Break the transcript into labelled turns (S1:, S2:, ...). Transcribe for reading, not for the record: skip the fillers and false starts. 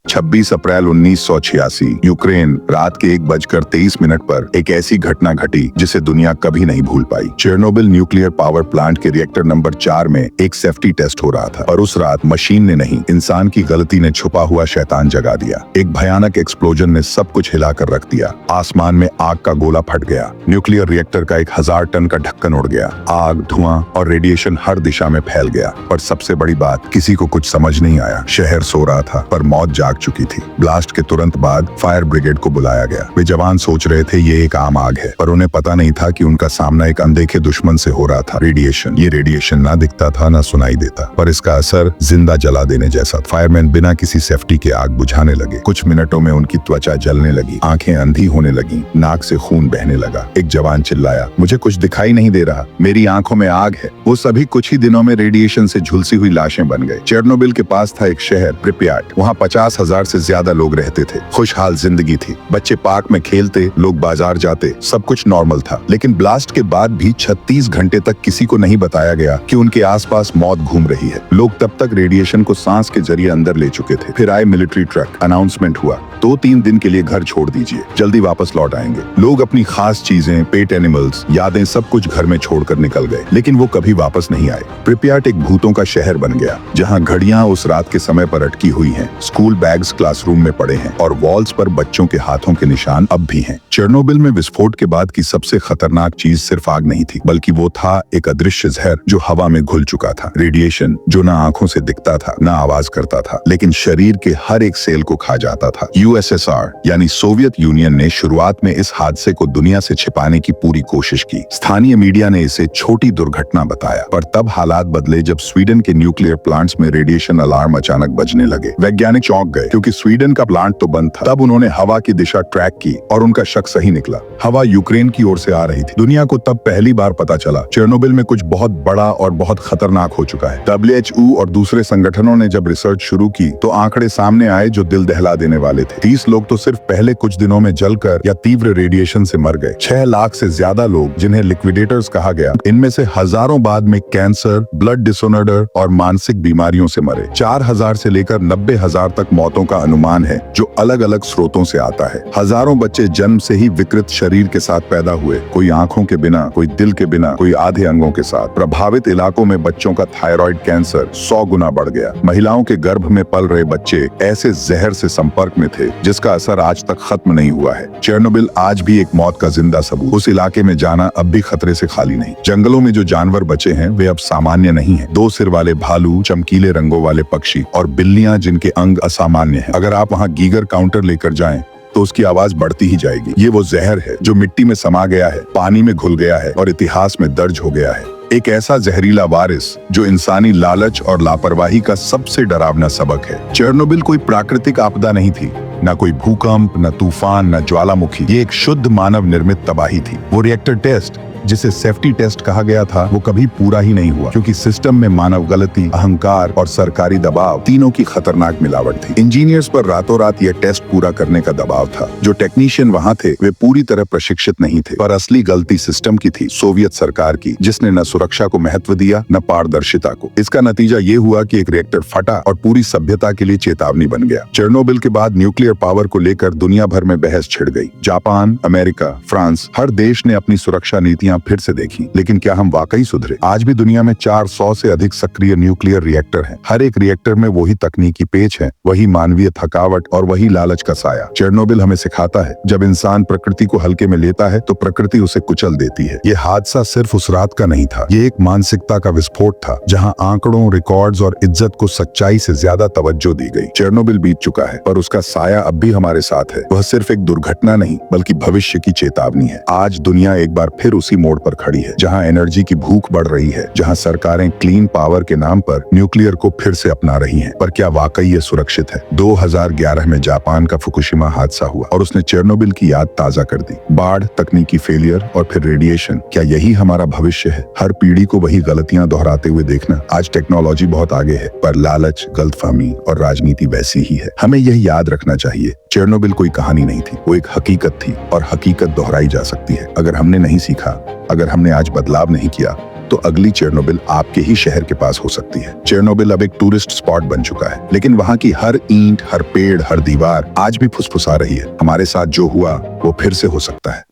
S1: 26 अप्रैल 1986 Ukraine रात के 1:23 पर एक ऐसी घटना घटी जिसे दुनिया कभी नहीं भूल पाई। चेर्नोबिल न्यूक्लियर पावर प्लांट के रिएक्टर नंबर 4 में एक सेफ्टी टेस्ट हो रहा था और उस रात मशीन ने नहीं, इंसान की गलती ने छुपा हुआ शैतान जगा दिया। एक भयानक एक्सप्लोजन ने सब कुछ हिलाकर रख दिया। आसमान में आग का गोला फट गया। न्यूक्लियर रिएक्टर का 1000 टन का ढक्कन उड़ गया। आग, धुआं और रेडिएशन हर दिशा में फैल गया। और सबसे बड़ी बात, किसी को कुछ समझ नहीं आया। शहर सो रहा था पर मौत जाग चुकी थी। ब्लास्ट के तुरंत बाद फायर ब्रिगेड को बुलाया गया। वे जवान सोच रहे थे ये एक आम आग है, पर उन्हें पता नहीं था कि उनका सामना एक अनदेखे दुश्मन से हो रहा था, रेडिएशन। ये रेडिएशन ना दिखता था ना सुनाई देता, पर इसका असर जिंदा जला देने जैसा। फायरमैन बिना किसी सेफ्टी के आग बुझाने लगे। कुछ मिनटों में उनकी त्वचा जलने लगी, आंखें अंधी होने लगी, नाक से खून बहने लगा। एक जवान चिल्लाया, मुझे कुछ दिखाई नहीं दे रहा, मेरी आंखों में आग है। वो सभी कुछ ही दिनों में रेडिएशन से झुलसी हुई लाशें बन गए। चेर्नोबिल के पास था एक शहर प्रिप्याट। वहाँ 50,000 से ज्यादा लोग रहते थे। खुशहाल जिंदगी थी। बच्चे पार्क में खेलते, लोग बाजार जाते, सब कुछ नॉर्मल था। लेकिन ब्लास्ट के बाद भी 36 घंटे तक किसी को नहीं बताया गया कि उनके आसपास मौत घूम रही है। लोग तब तक रेडिएशन को सांस के जरिए अंदर ले चुके थे। फिर आए मिलिट्री ट्रक। अनाउंसमेंट हुआ, 2-3 दिन के लिए घर छोड़ दीजिए, जल्दी वापस लौट आएंगे। लोग अपनी खास चीजें, पेट एनिमल्स, यादें सब कुछ घर में छोड़कर निकल गए, लेकिन वो कभी वापस नहीं आए। प्रिप्याट एक भूतों का शहर बन गया, जहाँ घड़ियां उस रात के समय पर अटकी हुई हैं। स्कूल बैग्स क्लासरूम में पड़े हैं और वॉल्स पर बच्चों के हाथों के निशान अब भी हैं। चेर्नोबिल में विस्फोट के बाद की सबसे खतरनाक चीज सिर्फ आग नहीं थी, बल्कि वो था एक अदृश्य जहर जो हवा में घुल चुका था। रेडिएशन जो ना आंखों से दिखता था, ना आवाज करता था, लेकिन शरीर के हर एक सेल को खा जाता था। यूएसएसआर यानी सोवियत यूनियन ने शुरुआत में इस हादसे को दुनिया से छिपाने की पूरी कोशिश की। स्थानीय मीडिया ने इसे छोटी दुर्घटना बताया, पर तब हालात बदले जब स्वीडन के न्यूक्लियर प्लांट्स में रेडिएशन अलार्म अचानक बजने लगे। वैज्ञानिक चौंक गए, क्योंकि स्वीडन का प्लांट तो बंद था। तब उन्होंने हवा की दिशा ट्रैक की और उनका शक सही निकला। हवा यूक्रेन की ओर से आ रही थी। दुनिया को तब पहली बार पता चला चेर्नोबिल में कुछ बहुत बड़ा और बहुत खतरनाक हो चुका है। WHO और दूसरे संगठनों ने जब रिसर्च शुरू की तो आंकड़े सामने आए जो दिल दहला देने वाले थे। 30 लोग तो सिर्फ पहले कुछ दिनों में जलकर या तीव्र रेडिएशन से मर गए। 6 लाख से ज्यादा लोग, जिन्हें लिक्विडेटर्स कहा गया, इनमें से हजारों बाद में कैंसर, ब्लड डिसऑर्डर और मानसिक बीमारियों से मरे। 4,000 से लेकर 90,000 तक मौतों का अनुमान है, जो अलग अलग स्रोतों से आता है। हजारों बच्चे जन्म से ही विकृत शरीर के साथ पैदा हुए, कोई आंखों के बिना, कोई दिल के बिना, कोई आधे अंगों के साथ। प्रभावित इलाकों में बच्चों का थायराइड कैंसर 100 गुना बढ़ गया। महिलाओं के गर्भ में पल रहे बच्चे ऐसे जहर से संपर्क में थे जिसका असर आज तक खत्म नहीं हुआ है। चेर्नोबिल आज भी एक मौत का जिंदा सबूत। उस इलाके में जाना अब भी खतरे से खाली नहीं। जंगलों में जो जानवर बचे हैं वे अब सामान्य नहीं है। 2 सिर वाले भालू, चमकीले रंगों वाले पक्षी और बिल्लियां जिनके अंग असामान्य हैं। अगर आप वहाँ गीगर काउंटर लेकर जाएं तो उसकी आवाज बढ़ती ही जाएगी। ये वो जहर है जो मिट्टी में समा गया है, पानी में घुल गया है और इतिहास में दर्ज हो गया है। एक ऐसा जहरीला वारिस जो इंसानी लालच और लापरवाही का सबसे डरावना सबक है। चेर्नोबिल कोई प्राकृतिक आपदा नहीं थी, न कोई भूकंप, न तूफान, न ज्वालामुखी। ये एक शुद्ध मानव निर्मित तबाही थी। वो रिएक्टर टेस्ट, जिसे सेफ्टी टेस्ट कहा गया था, वो कभी पूरा ही नहीं हुआ, क्योंकि सिस्टम में मानव गलती, अहंकार और सरकारी दबाव, तीनों की खतरनाक मिलावट थी। इंजीनियर्स पर रातों रात यह टेस्ट पूरा करने का दबाव था। जो टेक्नीशियन वहाँ थे वे पूरी तरह प्रशिक्षित नहीं थे, पर असली गलती सिस्टम की थी, सोवियत सरकार की, जिसने न सुरक्षा को महत्व दिया न पारदर्शिता को। इसका नतीजा ये हुआ कि एक रिएक्टर फटा और पूरी सभ्यता के लिए चेतावनी बन गया। चेर्नोबिल के बाद न्यूक्लियर पावर को लेकर दुनिया भर में बहस छिड़ गई। जापान, अमेरिका, फ्रांस, हर देश ने अपनी सुरक्षा नीतियां फिर से देखी। लेकिन क्या हम वाकई सुधरे? आज भी दुनिया में 400 से अधिक सक्रिय न्यूक्लियर रिएक्टर हैं। हर एक रिएक्टर में वही तकनीकी पेच है, वही मानवीय थकावट और वही लालच का साया। चेर्नोबिल हमें सिखाता है, जब इंसान प्रकृति को हल्के में लेता है तो प्रकृति उसे कुचल देती है। ये हादसा सिर्फ उस रात का नहीं था, ये एक मानसिकता का विस्फोट था, जहाँ आंकड़ों, रिकॉर्ड्स और इज्जत को सच्चाई से ज्यादा तवज्जो दी गई। चेर्नोबिल बीत चुका है, पर उसका साया अब भी हमारे साथ है। वह सिर्फ एक दुर्घटना नहीं, बल्कि भविष्य की चेतावनी है। आज दुनिया एक बार फिर उसी मोड़ पर खड़ी है, जहां एनर्जी की भूख बढ़ रही है, जहां सरकारें क्लीन पावर के नाम पर न्यूक्लियर को फिर से अपना रही हैं। पर क्या वाकई ये सुरक्षित है? 2011 में जापान का फुकुशिमा हादसा हुआ और उसने चेर्नोबिल की याद ताजा कर दी। बाढ़, तकनीकी फेलियर और फिर रेडिएशन, क्या यही हमारा भविष्य है? हर पीढ़ी को वही गलतियां दोहराते हुए देखना। आज टेक्नोलॉजी बहुत आगे है, पर लालच, गलतफहमी और राजनीति वैसी ही है। हमें यह याद रखना चाहिए, चेर्नोबिल कोई कहानी नहीं थी, वो एक हकीकत थी और हकीकत दोहराई जा सकती है। अगर हमने नहीं सीखा, अगर हमने आज बदलाव नहीं किया, तो अगली चेरनोबिल आपके ही शहर के पास हो सकती है। चेरनोबिल अब एक टूरिस्ट स्पॉट बन चुका है, लेकिन वहाँ की हर ईंट, हर पेड़, हर दीवार आज भी फुसफुसा रही है, हमारे साथ जो हुआ वो फिर से हो सकता है।